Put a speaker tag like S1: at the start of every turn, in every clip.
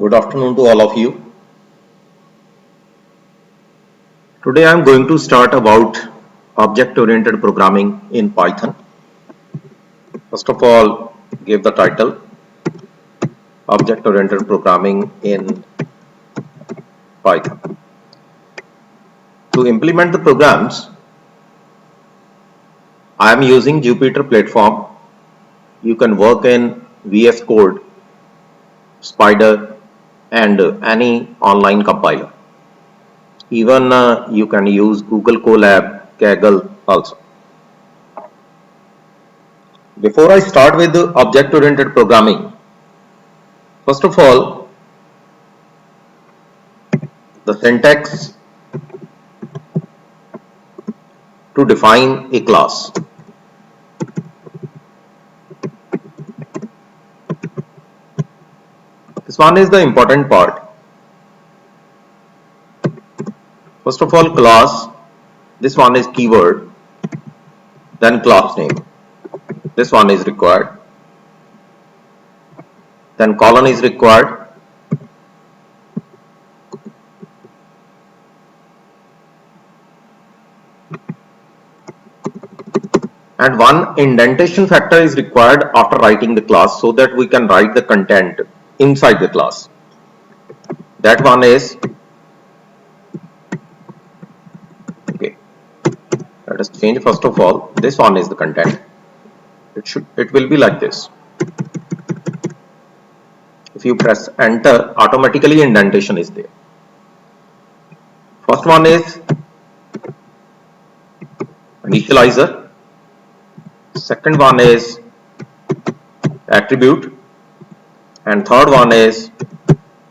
S1: Good afternoon to all of you. Today I am going to start about object-oriented programming in Python. First of all, give the title Object-oriented programming in Python. To implement the programs, I am using Jupyter platform. You can work in VS Code, Spider, and any online compiler. Even you can use Google Colab, Kaggle also. Before I start with the object-oriented programming, first of all, the syntax to define a class. This one is the important part. First of all, class. This one is keyword. Then class name. This one is required. Then colon is required. And one indentation factor is required after writing the class so that we can write the content inside the class. That one is, okay, let us change first of all. This one is the content. It will be like this. If you press enter, automatically indentation is there. First one is initializer. Second one is attribute, and third one is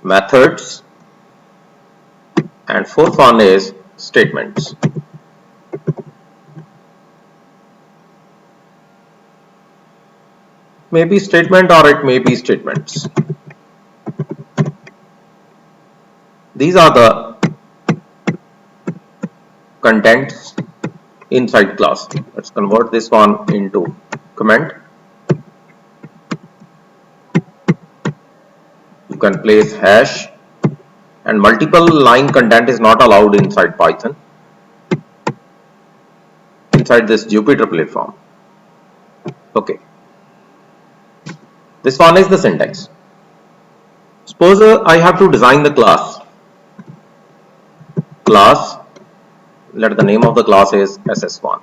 S1: methods, and fourth one is statements. Maybe statement or it may be statements. These are the contents inside class. Let's convert this one into comment. You can place hash, and multiple line content is not allowed inside Python, inside this Jupyter platform. Okay. This one is the syntax. Suppose I have to design the class. Let the name of the class is SS1.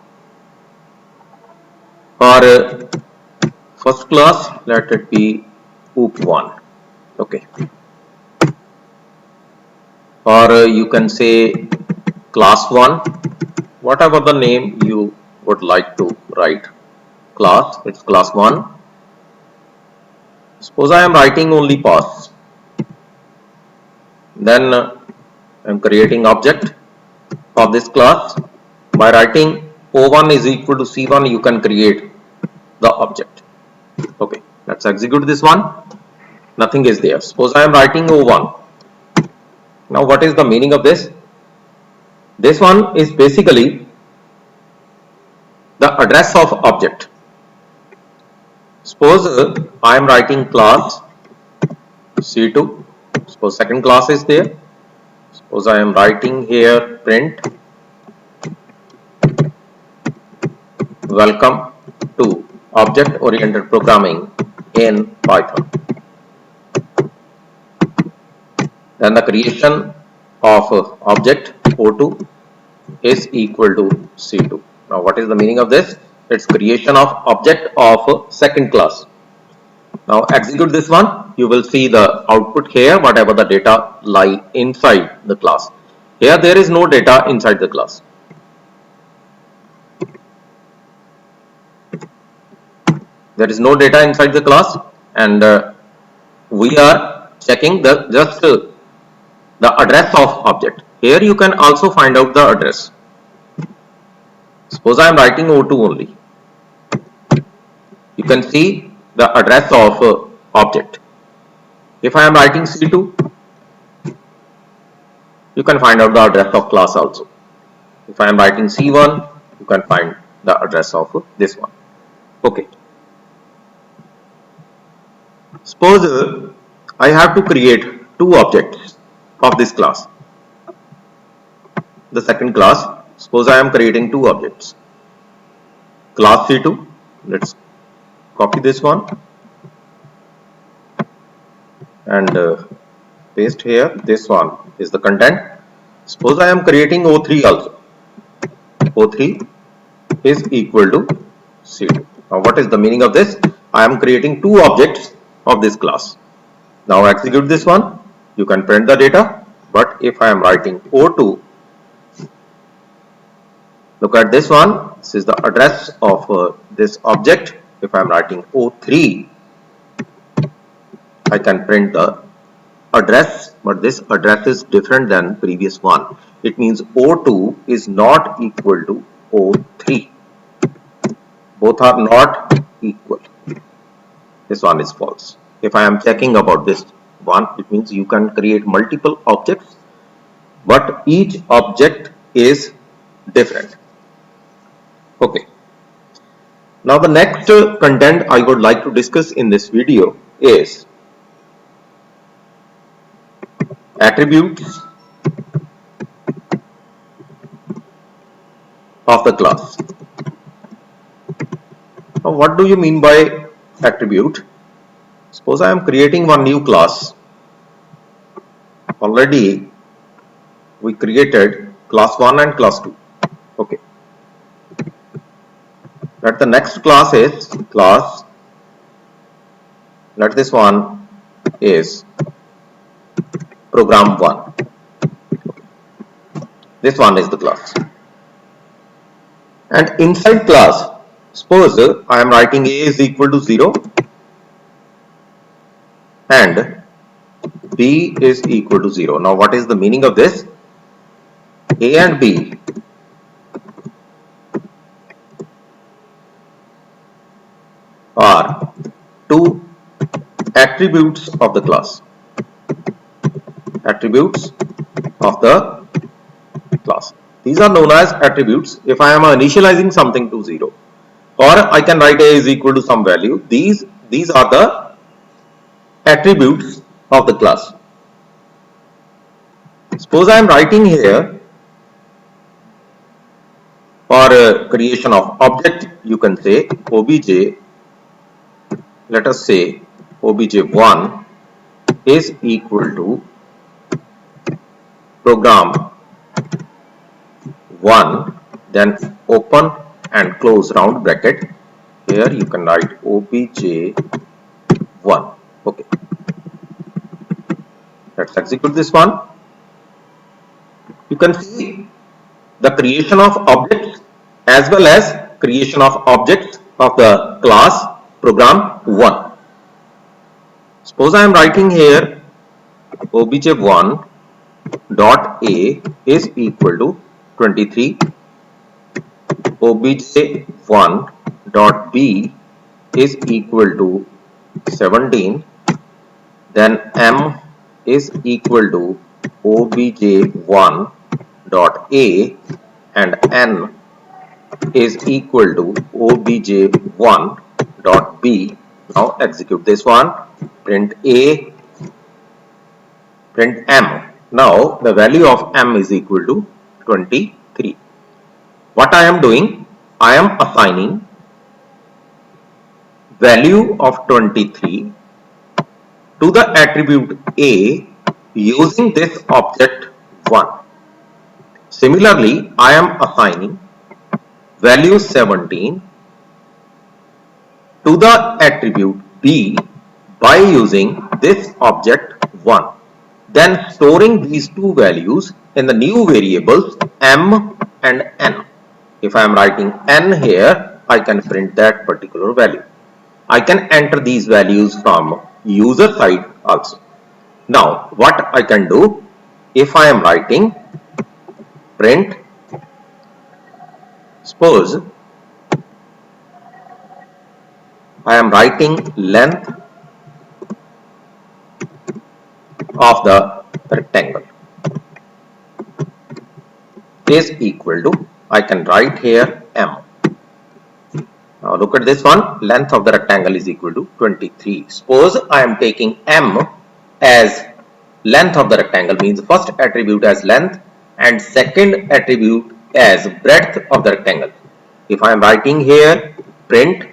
S1: For first class, let it be OOP1. Okay. Or you can say class 1, whatever the name you would like to write. Class, it's class 1. Suppose I am writing only pass. Then I am creating object of this class. By writing O1 is equal to C1, you can create the object. Okay, let's execute this one. Nothing is there. Suppose I am writing O1. Now what is the meaning of this? This one is basically the address of object. Suppose I am writing class C2. Suppose second class is there. Suppose I am writing here print welcome to object oriented programming in Python. Then the creation of object O2 is equal to C2. Now what is the meaning of this? It's creation of object of second class. Now execute this one. You will see the output here, whatever the data lie inside the class. Here there is no data inside the class. There is no data inside the class, and we are checking just the address of object. Here you can also find out the address. Suppose I am writing O2 only. You can see the address of object. If I am writing C2, you can find out the address of class also. If I am writing C1, you can find the address of this one. Okay. Suppose I have to create two objects of this class. The second class, suppose I am creating two objects. Class C2, let's copy this one and paste here. This one is the content. Suppose I am creating O3 also. O3 is equal to C2. Now what is the meaning of this? I am creating two objects of this class. Now execute this one. You can print the data, but if I am writing O2, look at this one. This is the address of this object. If I am writing O3, I can print the address, but this address is different than previous one. It means O2 is not equal to O3. Both are not equal. This one is false. If I am checking about this one, it means you can create multiple objects, but each object is different. Okay. Now the next content I would like to discuss in this video is attributes of the class. Now what do you mean by attribute? Suppose I am creating one new class. Already we created class 1 and class 2. Okay. Let the next class is class. Let this one is program 1. Okay. This one is the class. And inside class, suppose I am writing A is equal to 0 and B is equal to 0. Now what is the meaning of this? A and B are two attributes of the class. Attributes of the class. These are known as attributes. If I am initializing something to 0, or I can write A is equal to some value, these are the attributes of the class. Suppose I am writing here for creation of object, you can say obj, let us say obj1 is equal to program 1, then open and close round bracket. Here you can write obj1. Okay. Let's execute this one. You can see the creation of objects as well as creation of objects of the class program 1. Suppose I am writing here obj1 dot a is equal to 23, obj1 dot b is equal to 17, then m is equal to obj1 dot a and n is equal to obj1 dot b. Now execute this one, print a, print m. Now the value of m is equal to 23. What I am doing? I am assigning value of 23 to the attribute A using this object 1. Similarly, I am assigning value 17 to the attribute B by using this object 1. Then storing these two values in the new variables m and n. If I am writing n here, I can print that particular value. I can enter these values from user side also. Now what I can do, if I am writing print, suppose I am writing length of the rectangle is equal to, I can write here m. Now look at this one, length of the rectangle is equal to 23. Suppose I am taking m as length of the rectangle, means first attribute as length and second attribute as breadth of the rectangle. If I am writing here print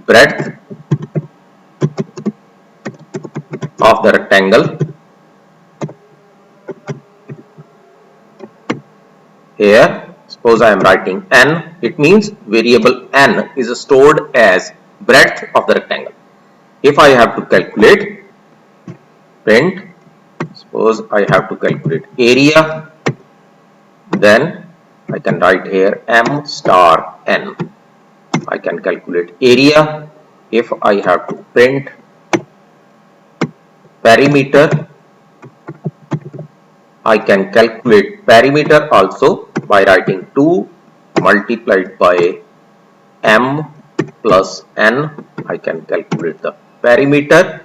S1: breadth of the rectangle, here suppose I am writing n, it means variable n is stored as breadth of the rectangle. If I have to calculate print, suppose I have to calculate area, then I can write here m star n. I can calculate area. If I have to print perimeter, I can calculate perimeter also by writing 2 multiplied by m plus n. I can calculate the perimeter.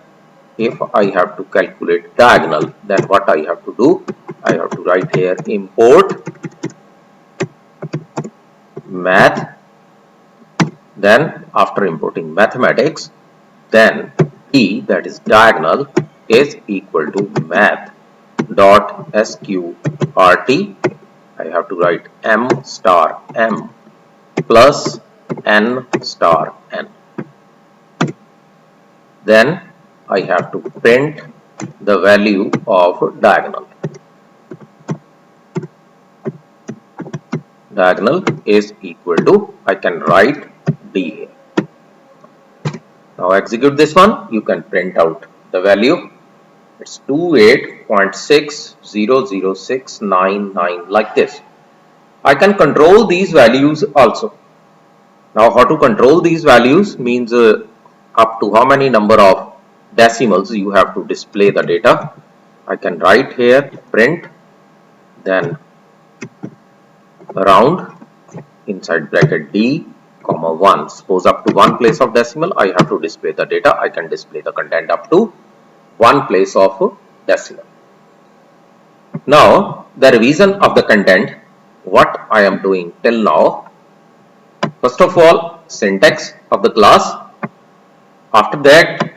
S1: If I have to calculate diagonal, then what I have to do? I have to write here import math. Then after importing mathematics, then t, that is diagonal, is equal to math dot sqrt. I have to write m star m plus n star n. Then I have to print the value of diagonal. Diagonal is equal to, I can write d here. Now execute this one. You can print out the value. It's 28.60069 like this. I can control these values also. Now how to control these values means up to how many number of decimals you have to display the data. I can write here print, then round inside bracket d comma 1. Suppose up to one place of decimal I have to display the data. I can display the content up to one place of decimal. Now the revision of the content, what I am doing till now. First of all, syntax of the class. After that,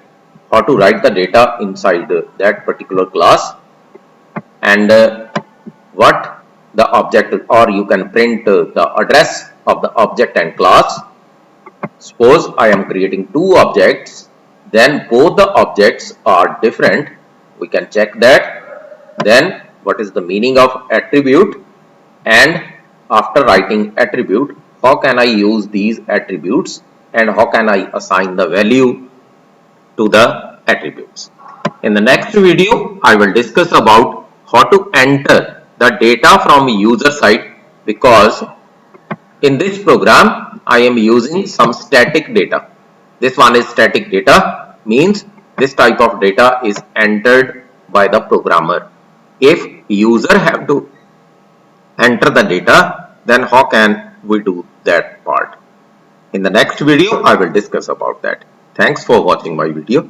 S1: how to write the data inside that particular class, and what the object, or you can print the address of the object and class. Suppose I am creating two objects, then both the objects are different. We can check that. Then what is the meaning of attribute, and after writing attribute, how can I use these attributes and how can I assign the value to the attributes. In the next video, I will discuss about how to enter the data from user side, because in this program I am using some static data. This one is static data, means this type of data is entered by the programmer. If user have to enter the data, then how can we do that part? In the next video I will discuss about that. Thanks for watching my video.